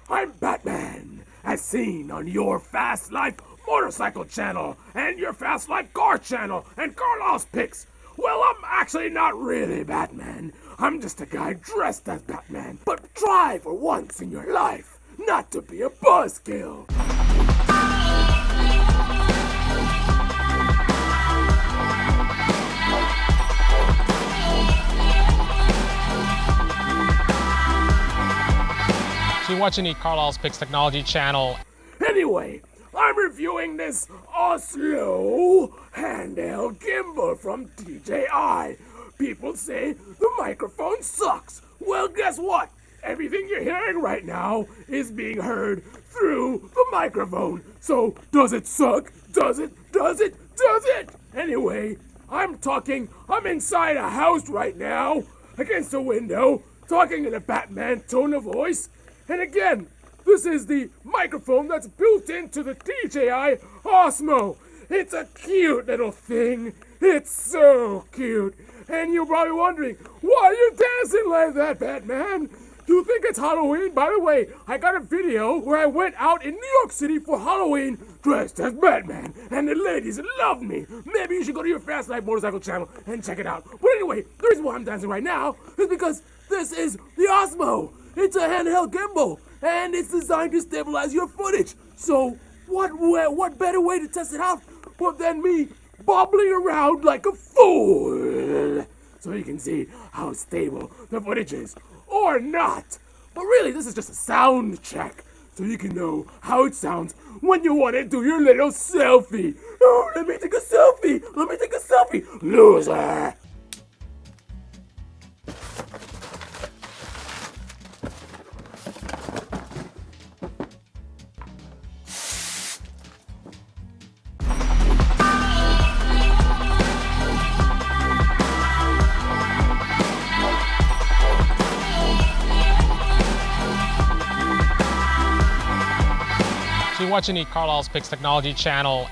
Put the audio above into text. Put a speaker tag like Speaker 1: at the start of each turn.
Speaker 1: I'm Batman, as seen on your Fast Life motorcycle channel and your Fast Life car channel and carlylespicks. Well, I'm actually not really Batman. I'm just a guy dressed as Batman. But try for once in your life not to be a buzzkill.
Speaker 2: So you're watching the carlylespicks technology channel.
Speaker 1: Anyway, I'm reviewing this OSMO handheld gimbal from DJI. People say the microphone sucks. Well, guess what? Everything you're hearing right now is being heard through the microphone. So, does it suck? Does it? Does it? Does it? Anyway, I'm inside a house right now, against a window, talking in a Batman tone of voice. And again, this is the microphone that's built into the DJI OSMO. It's a cute little thing. It's so cute. And you're probably wondering, why are you dancing like that, Batman? You think it's Halloween? By the way, I got a video where I went out in New York City for Halloween dressed as Batman. And the ladies loved me. Maybe you should go to your Fast Life motorcycle channel and check it out. But anyway, the reason why I'm dancing right now is because this is the OSMO. It's a handheld gimbal, and it's designed to stabilize your footage. So, what better way to test it out than me bobbling around like a fool, so you can see how stable the footage is, or not. But really, this is just a sound check, so you can know how it sounds when you want to do your little selfie. Oh, let me take a selfie. Let me take a selfie. Loser.
Speaker 2: So you're watching the carlylespicks technology channel.